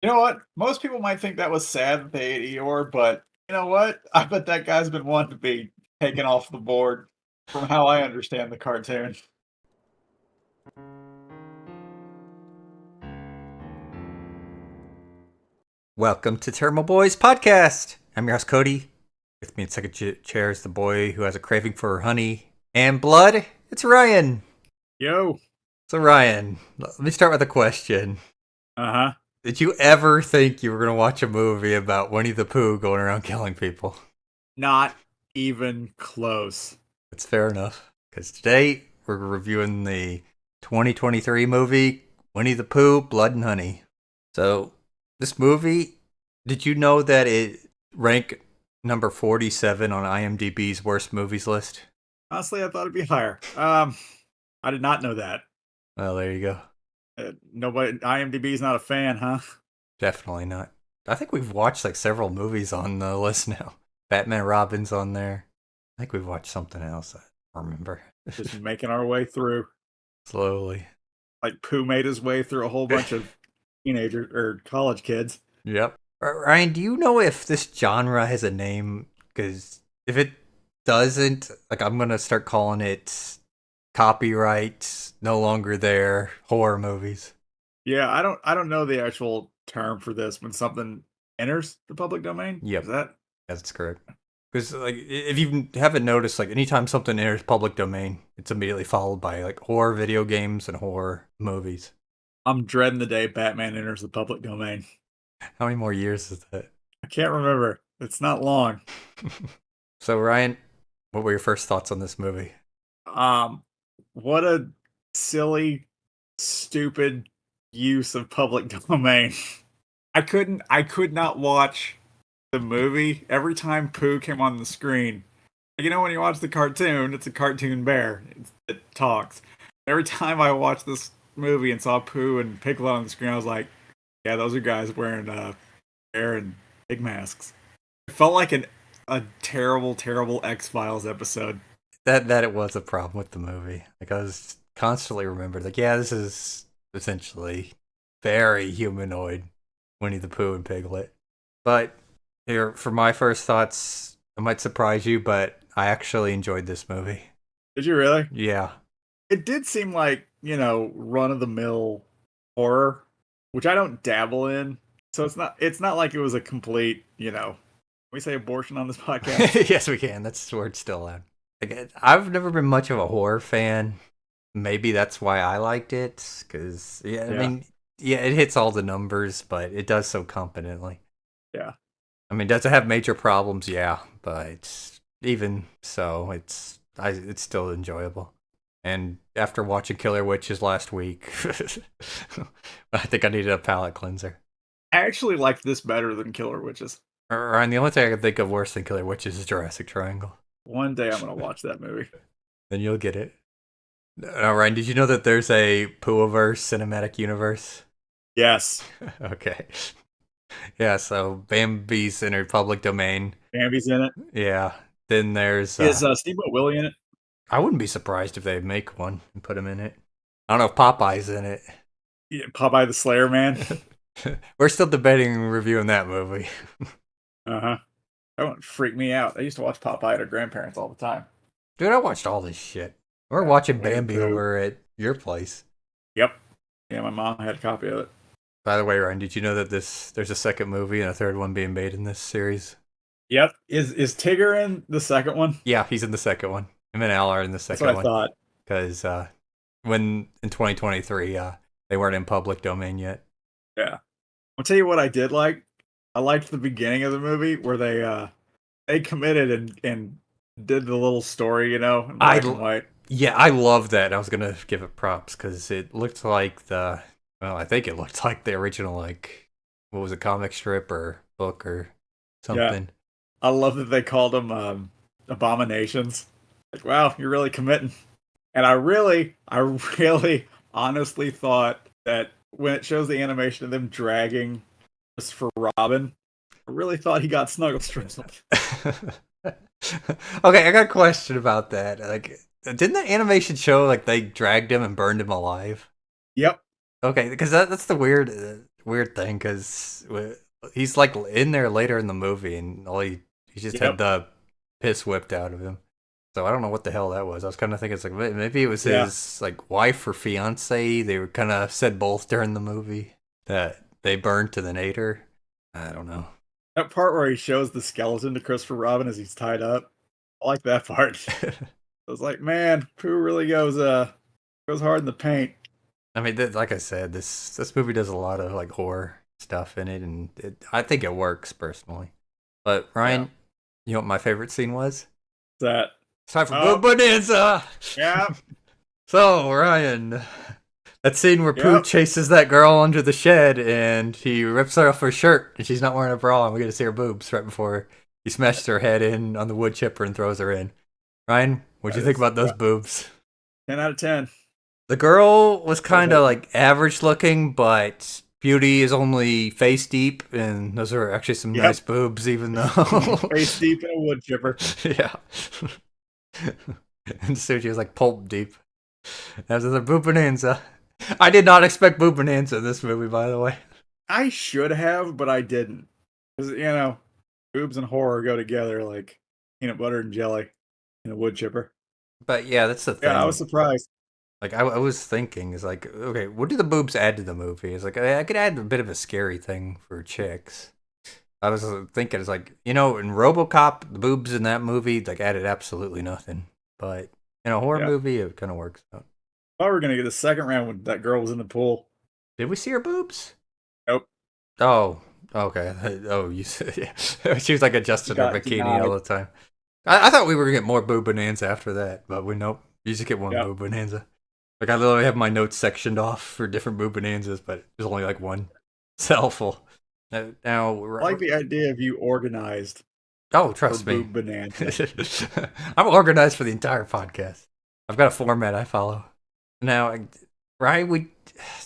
You know what? Most people might think that was sad that they ate Eeyore, but you know what? I bet that guy's been wanting to be taken off the board from how I understand the cartoon. Welcome to Tairimo Boys podcast. I'm your host Cody. With me in second chair is the boy who has a craving for honey and blood. It's Ryan. Yo. So Ryan, let me start with a question. Uh-huh. Did you ever think you were going to watch a movie about Winnie the Pooh going around killing people? Not even close. That's fair enough. Because today we're reviewing the 2023 movie Winnie the Pooh, Blood and Honey. So this movie, did you know that it ranked number 47 on IMDb's worst movies list? Honestly, I thought it'd be higher. I did not know that. Well, there you go. Nobody, IMDb's not a fan, huh? Definitely not. I think we've watched like several movies on the list now. Batman Robin's on there. I think we've watched something else. I don't remember. Just making our way through. Slowly. Like Pooh made his way through a whole bunch of teenager or college kids. Yep. Ryan, do you know if this genre has a name? Because if it doesn't, like, I'm gonna start calling it copyright no longer there horror movies. Yeah, I don't know the actual term for this when something enters the public domain. Yep, Is that that's correct. Because like, if you haven't noticed, like anytime something enters public domain, it's immediately followed by like horror video games and horror movies. I'm dreading the day Batman enters the public domain. How many more years is that? I can't remember. It's not long. So Ryan, what were your first thoughts on this movie? What a silly, stupid use of public domain. I could not watch the movie every time Pooh came on the screen. You know, when you watch the cartoon, it's a cartoon bear. It talks. Every time I watched this movie and saw Pooh and Piglet on the screen, I was like, yeah, those are guys wearing bear and pig masks. It felt like a terrible, terrible X-Files episode. That it was a problem with the movie. Like I was constantly remembered, like, yeah, this is essentially very humanoid Winnie the Pooh and Piglet. But here, for my first thoughts, it might surprise you, but I actually enjoyed this movie. Did you really? Yeah. It did seem like, run-of-the-mill horror, which I don't dabble in. So it's not like it was a complete, can we say abortion on this podcast? Yes, we can. That's where it's still at. Like, I've never been much of a horror fan. Maybe that's why I liked it. Because, I mean, yeah, it hits all the numbers, but it does so competently. Yeah. I mean, does it have major problems? Yeah, but even so, it's still enjoyable. And after watching Killer Witches last week, I think I needed a palate cleanser. I actually liked this better than Killer Witches. And the only thing I can think of worse than Killer Witches is Jurassic Triangle. One day I'm going to watch that movie. Then you'll get it. Now, Ryan, did you know that there's a Poohiverse cinematic universe? Yes. Okay. Yeah, so Bambi's entered public domain. Bambi's in it. Yeah. Then there's... Is Steamboat Willie in it? I wouldn't be surprised if they make one and put him in it. I don't know if Popeye's in it. Yeah, Popeye the Slayer Man. We're still debating reviewing that movie. Uh-huh. That wouldn't freak me out. I used to watch Popeye at our grandparents all the time. Dude, I watched all this shit. We're watching Winnie the Bambi Pooh. over at your place. Yep. Yeah, my mom had a copy of it. By the way, Ryan, did you know that there's a second movie and a third one being made in this series? Yep. Is Tigger in the second one? Yeah, he's in the second one. Him and Al are in the That's second what I one. thought. Because when in 2023, they weren't in public domain yet. Yeah. I'll tell you what I did like. I liked the beginning of the movie where they committed and did the little story, in black and white. Yeah, I love that. I was gonna give it props because it looked like I think it looked like the original, like, what was it, comic strip or book or something. Yeah. I love that they called them abominations. Like, wow, you're really committing. And I really honestly thought that when it shows the animation of them dragging for Robin, I really thought he got snuggle strizzled. Okay, I got a question about that. Like, didn't the animation show like they dragged him and burned him alive? Yep. Okay, because that's the weird thing because he's like in there later in the movie, and he just had Yep. the piss whipped out of him. So I don't know what the hell that was. I was kind of thinking it's like maybe it was Yeah. his like wife or fiance. They were kind of said both during the movie that they burned to the nader. I don't know. That part where he shows the skeleton to Christopher Robin as he's tied up. I like that part. I was like, man, Pooh really goes hard in the paint. I mean, like I said, this movie does a lot of like horror stuff in it, and I think it works personally. But Ryan, you know what my favorite scene was? That It's time for Boob Bonanza. yeah. So Ryan, that scene where Pooh Yep. chases that girl under the shed, and he rips her off her shirt, and she's not wearing a bra, and we get to see her boobs right before he smashes her head in on the wood chipper and throws her in. Ryan, what'd you think about those boobs? 10 out of 10. The girl was kind of like average looking, but beauty is only face deep, and those are actually some nice boobs, even though face deep in a wood chipper. Yeah. And Suji was like pulp deep. That was the Boob Bonanza. I did not expect Boob Bonanza in this movie, by the way. I should have, but I didn't. Because, boobs and horror go together like peanut butter and jelly in a wood chipper. But yeah, that's the thing. Yeah, I was surprised. Like I was thinking, is like, okay, what do the boobs add to the movie? It's like I could add a bit of a scary thing for chicks. I was thinking, it's like, in RoboCop, the boobs in that movie like added absolutely nothing. But in a horror movie, it kind of works out. I thought we were gonna get a second round when that girl was in the pool. Did we see her boobs? Nope. Oh, okay. Oh, you said yeah. She was like adjusting her bikini denied. all the time. I thought we were gonna get more Boob Bonanza after that, but nope. You just get one Boob Bonanza. Like I literally have my notes sectioned off for different Boob Bonanzas, but there's only like one. It's helpful. Now, I like the idea of you organized. Oh, trust me. Boob Bonanza. I'm organized for the entire podcast. I've got a format I follow. Now, Ryan,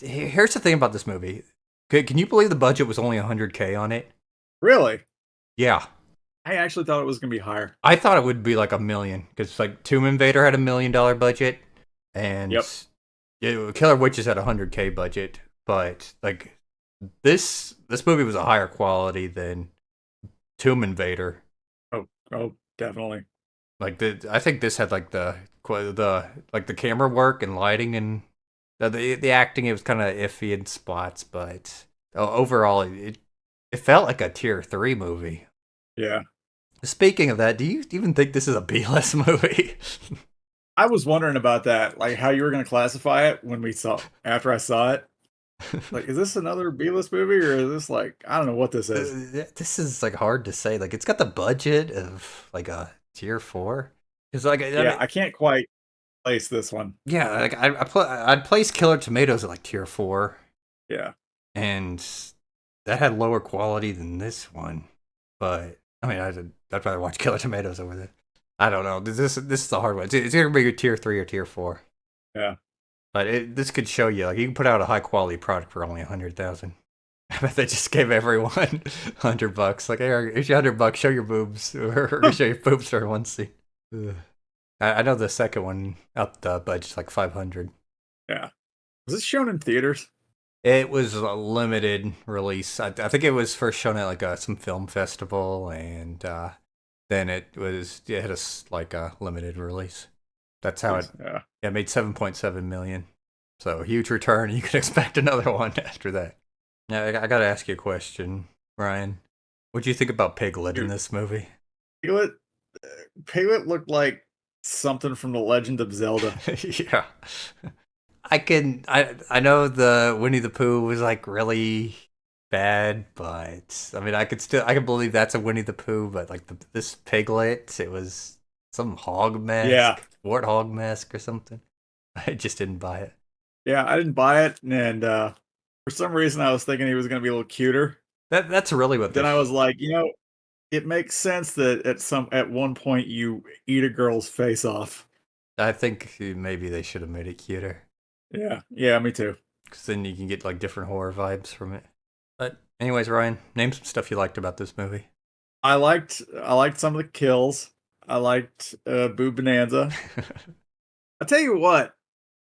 here's the thing about this movie. Can you believe the budget was only $100K on it? Really? Yeah. I actually thought it was gonna be higher. I thought it would be like $1 million because like Tomb Invader had $1 million budget, and Killer Witches had $100K budget. But like this movie was a higher quality than Tomb Invader. Oh, definitely. Like I think this had like the camera work and lighting and the acting. It was kind of iffy in spots, but overall it felt like a tier 3 movie. Yeah. Speaking of that, do you even think this is a B-list movie? I was wondering about that, like how you were gonna classify it after I saw it. Like, is this another B-list movie, or is this like, I don't know what this is. This is like hard to say. Like it's got the budget of like a tier 4. It's like I can't quite place this one. Yeah, like I'd place Killer Tomatoes at like tier 4. Yeah, and that had lower quality than this one. But I mean, I'd rather watch Killer Tomatoes over there. I don't know. This is the hard one. It's either gonna be your tier 3 or tier 4. Yeah. But this could show you, like, you can put out a high quality product for only $100,000. I bet they just gave everyone $100. Like, hey, here's your $100. Show your boobs, or show your boobs for one scene. I know the second one out the budget's like $500. Yeah. Was this shown in theaters? It was a limited release. I think it was first shown at like some film festival, and then it had a limited release. That's how it made $7.7 million. So huge return. You could expect another one after that. Now I got to ask you a question, Ryan. What do you think about Piglet in this movie? Piglet looked like something from The Legend of Zelda. Yeah. I know the Winnie the Pooh was like really bad, but I mean I can believe that's a Winnie the Pooh, but like this Piglet, it was some hog mask, warthog mask or something. I just didn't buy it. Yeah, I didn't buy it, and for some reason I was thinking he was going to be a little cuter. That's really what. Then I was like, it makes sense that at one point you eat a girl's face off. I think maybe they should have made it cuter. Yeah, me too. Because then you can get like different horror vibes from it. But anyways, Ryan, name some stuff you liked about this movie. I liked some of the kills. I liked Boob Bonanza. I'll tell you what,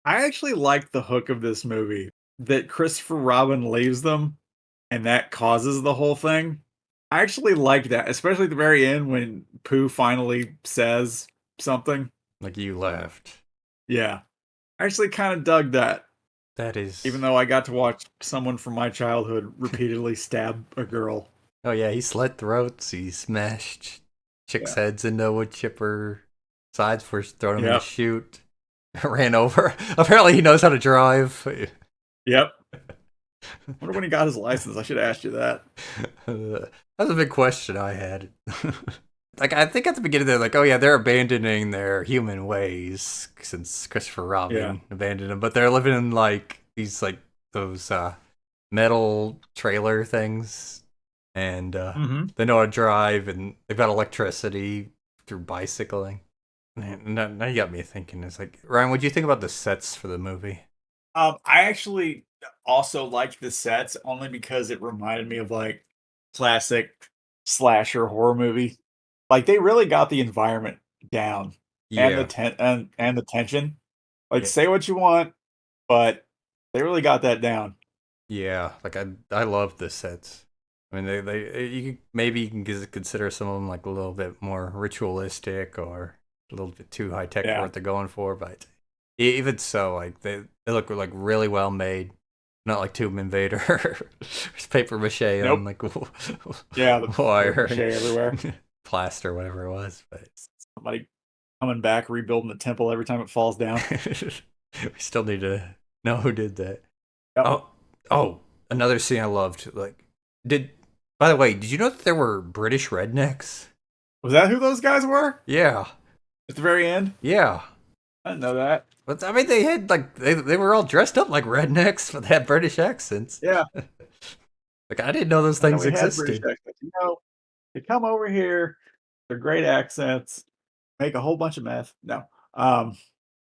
I actually liked the hook of this movie, that Christopher Robin leaves them and that causes the whole thing. I actually like that, especially at the very end when Pooh finally says something. Like you left. Yeah. I actually kind of dug that, That is. even though I got to watch someone from my childhood repeatedly stab a girl. Oh yeah, he slit throats. He smashed chicks' Yeah. heads into wood chipper sides for throwing them in the Yep. chute. Ran over. Apparently, he knows how to drive. Yep. I wonder when he got his license. I should have asked you that. That's a big question I had. Like, I think at the beginning they're like, oh yeah, they're abandoning their human ways since Christopher Yeah. Robin abandoned them, but they're living in like these like those metal trailer things, and Mm-hmm. they know how to drive, and they've got electricity through bicycling. Man, now you got me thinking. It's like, Ryan, what do you think about the sets for the movie? I actually also liked the sets only because it reminded me of like classic slasher horror movie. Like they really got the environment down and the Yeah, and the tension. Like yeah, say what you want, but they really got that down. yeah. Like I love the sets. I mean, maybe you can consider some of them like a little bit more ritualistic or a little bit too high tech for Yeah. what they're going for, but even so, like they look like really well made. Not like Tomb Invader, there's paper mache Nope. on like Yeah, the wire, mache everywhere. plaster, whatever it was. But Somebody coming back, rebuilding the temple every time it falls down. we still need to know who did that. Yep. Oh, oh, another scene I loved. Like, did by the way, did you know that there were British rednecks? Was that who those guys were? Yeah, At the very end? yeah. I didn't know that. But I mean, they had like they were all dressed up like rednecks, but they had British accents. Yeah. Like I didn't know those I know things we had British existed. accents. They come over here, they're great accents, make a whole bunch of meth. No.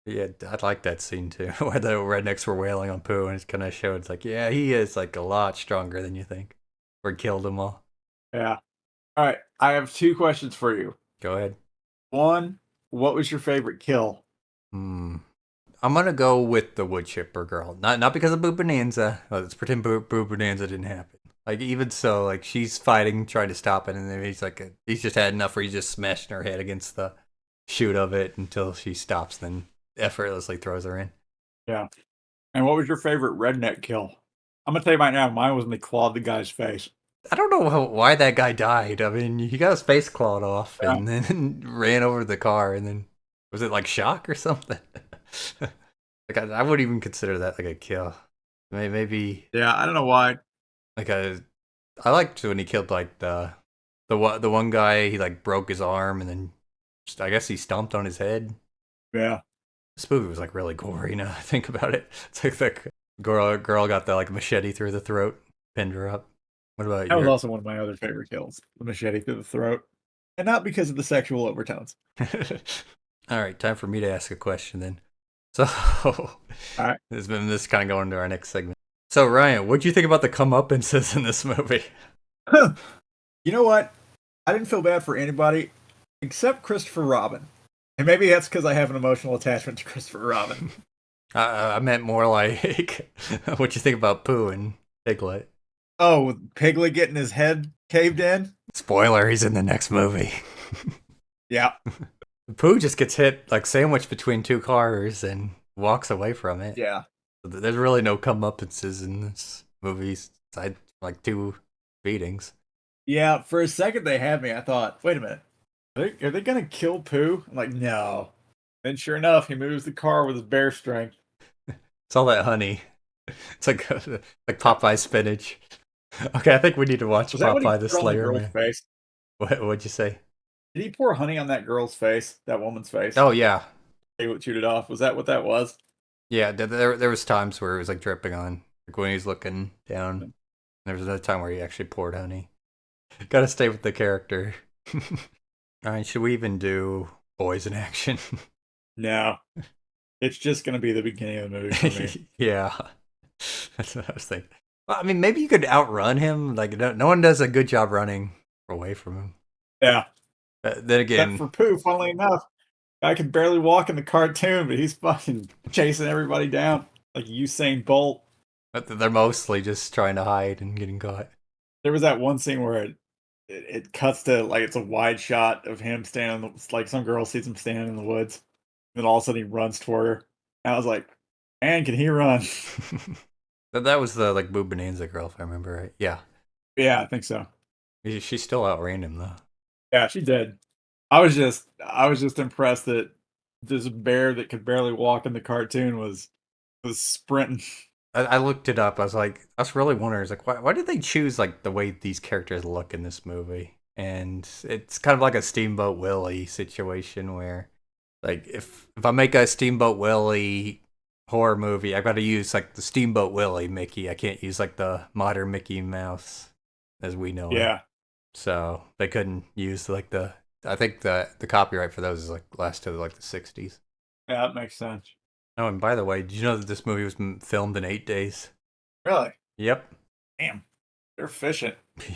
Yeah, I like that scene too, where the rednecks were wailing on Pooh, and it kind of showed it's like, yeah, he is like a lot stronger than you think. Or killed them all. Yeah. All right. I have two questions for you. Go ahead. One, what was your favorite kill? Hmm. I'm gonna go with the wood chipper girl. Not because of Boo Bonanza. Let's pretend Boo Bonanza didn't happen. Like even so, like she's fighting, trying to stop it, and then he's just had enough where he's just smashing her head against the chute of it until she stops, then effortlessly throws her in. Yeah. And what was your favorite redneck kill? I'm gonna tell you right now, mine was when they clawed the guy's face. I don't know why that guy died. I mean, he got his face clawed off Yeah. and then ran over the car, and then was it like shock or something? Like I wouldn't even consider that like a kill. Maybe Yeah, I don't know why. like a. I liked when he killed like the one guy. He like broke his arm and then I guess he stomped on his head. Yeah. This movie was like really gory. Now I think about it, it's like the girl got the like machete through the throat, pinned her up. What about That was your? also one of my other favorite kills. The machete through the throat. And not because of the sexual overtones. All right, time for me to ask a question then. So, All right. this kind of going into our next segment. So, Ryan, what do you think about the comeuppances in this movie? You know what? I didn't feel bad for anybody except Christopher Robin. And maybe that's because I have an emotional attachment to Christopher Robin. I meant more like what you think about Pooh and Piglet. Oh, with Piglet getting his head caved in? Spoiler: he's in the next movie. Yeah. Pooh just gets hit like sandwiched between two cars and walks away from it. Yeah. There's really no comeuppances in this movie aside from, like two beatings. Yeah, for a second they had me. I thought, wait a minute. Are they going to kill Pooh? I'm like, no. And sure enough, he moves the car with his bear strength. It's all that honey. It's like like Popeye spinach. Okay, I think we need to watch Was that what he Popeye the poured on the Slayer girl's Man. face? What'd you say? Did he pour honey on that girl's face? That woman's face? Oh yeah, He would shoot it off. Was that what that was? yeah. There was times where it was like dripping on, like when he was looking down. There was another time where he actually poured honey. Got to stay with the character. All right, should we even do boys in action? No. It's just going to be the beginning of the movie for me. Yeah, that's what I was thinking. Well, I mean, maybe you could outrun him. Like no one does a good job running away from him. Yeah. Then again, Except for Pooh, funnily enough. I can barely walk in the cartoon, but he's fucking chasing everybody down like Usain Bolt. But they're mostly just trying to hide and getting caught. There was that one scene where it cuts to like it's a wide shot of him standing, like some girl sees him standing in the woods, and then all of a sudden he runs toward her. And I was like, man, can he run? That was the like Boo Bonanza girl, if I remember right. Yeah, Yeah, I think so. she still outran him though. Yeah, she did. I was just impressed that this bear that could barely walk in the cartoon was sprinting. I looked it up. I was really wondering, like, why did they choose like the way these characters look in this movie? And it's kind of like a Steamboat Willie situation where, like, if I make a Steamboat Willie horror movie, I've got to use like the Steamboat Willie Mickey. I can't use like the modern Mickey Mouse as we know him. Yeah, So they couldn't use like the. I think the copyright for those is like last to like the 60s. yeah, that makes sense. Oh, and by the way, did you know that this movie was filmed in 8 days? Really? Yep. Damn, they're efficient.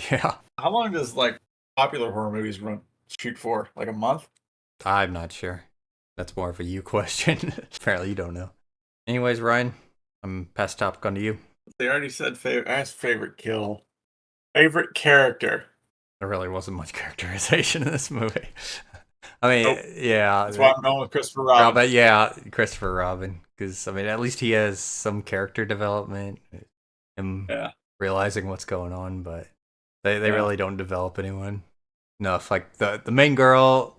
Yeah. How long does like popular horror movies shoot for? Like a month? I'm not sure. That's more of a you question. Apparently, you don't know. Anyways, Ryan, I'm past topic onto you. They already said favorite. I asked favorite kill. Favorite character. There really wasn't much characterization in this movie. I mean, Nope. yeah, That's why I'm going with Christopher Robin. Robin, yeah, Christopher Robin, because I mean, at least he has some character development, him Yeah. realizing what's going on, but they Yeah. really don't develop anyone enough. Like the main girl,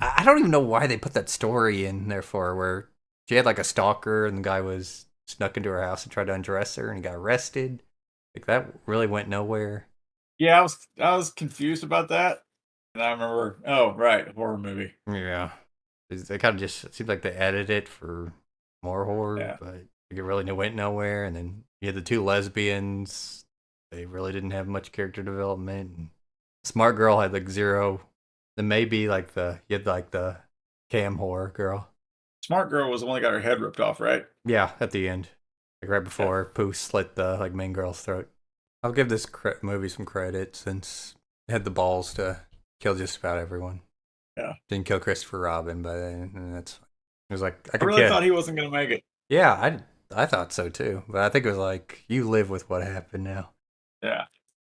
I don't even know why they put that story in there for her, where she had like a stalker and the guy was snuck into her house and tried to undress her and he got arrested. Like that really went nowhere. Yeah, I was confused about that. And I remember, oh right, horror movie. Yeah, they kind of just it seemed like they added it for more horror, Yeah. but it really went nowhere. And then you had the two lesbians; they really didn't have much character development. And Smart Girl had like zero. Then maybe like you had like the cam horror girl. Smart Girl was the one that got her head ripped off, right? Yeah, at the end, like right before Pooh slit the like main girl's throat. I'll give this movie some credit since it had the balls to kill just about everyone. Yeah. Didn't kill Christopher Robin, but that's fine. It was like I really thought he wasn't gonna make it. Yeah, I thought so too, but I think it was like you live with what happened now. Yeah.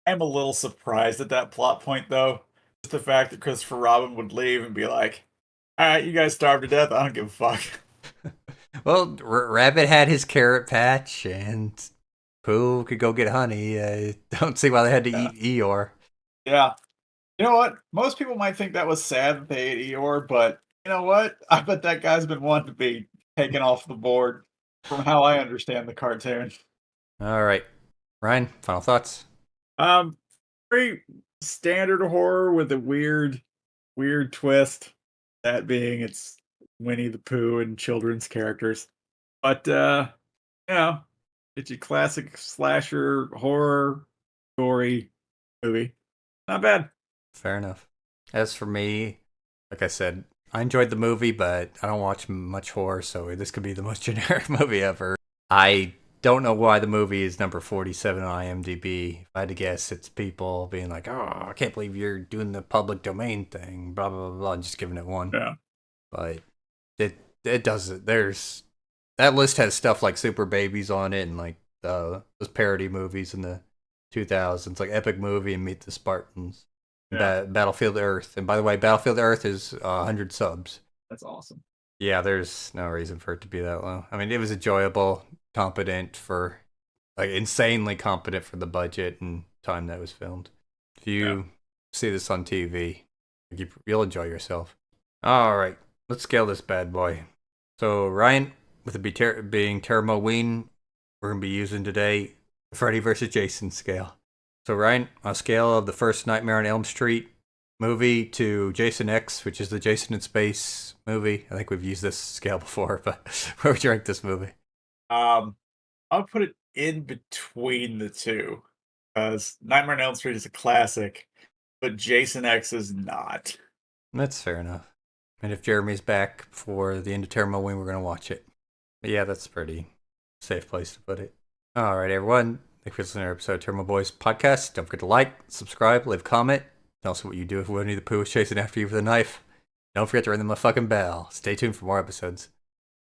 I'm a little surprised at that plot point though. Just the fact that Christopher Robin would leave and be like, alright, you guys starved to death, I don't give a fuck. Well, Rabbit had his carrot patch, and Pooh could go get honey. I don't see why they had to eat Eeyore. Yeah. You know what? Most people might think that was sad that they ate Eeyore, but you know what? I bet that guy's been wanting to be taken off the board from how I understand the cartoon. All right, Ryan, final thoughts. Um, Very standard horror with a weird twist. That being it's Winnie the Pooh and children's characters. But you know, it's a classic slasher horror story movie. Not bad. Fair enough. As for me, like I said, I enjoyed the movie, but I don't watch much horror, so this could be the most generic movie ever. I don't know why the movie is number 47 on IMDb. If I had to guess, it's people being like, oh, I can't believe you're doing the public domain thing, blah, blah, blah, blah, and just giving it one. Yeah. But it doesn't. That list has stuff like Super Babies on it and like those parody movies in the 2000s, like Epic Movie and Meet the Spartans. Yeah. Battlefield Earth. And by the way, Battlefield Earth is 100 subs. That's awesome. Yeah, there's no reason for it to be that low. I mean, it was enjoyable, competent for, like, insanely competent for the budget and time that was filmed. If you see this on TV, you'll enjoy yourself. All right, let's scale this bad boy. So, Ryan, with it being Tairimo, we're going to be using today the Freddy vs. Jason scale. So, Ryan, on a scale of the first Nightmare on Elm Street movie to Jason X, which is the Jason in Space movie. I think we've used this scale before, but where would you rank this movie? I'll put it in between the two because Nightmare on Elm Street is a classic, but Jason X is not. That's fair enough. And if Jeremy's back for the end of Tairimo, we're going to watch it. But yeah, that's a pretty safe place to put it. All right, everyone. Thanks for listening to our episode of Tairimo Boys podcast. Don't forget to like, subscribe, leave a comment. Tell us what you do if Winnie the Pooh is chasing after you with a knife. Don't forget to ring the motherfucking bell. Stay tuned for more episodes.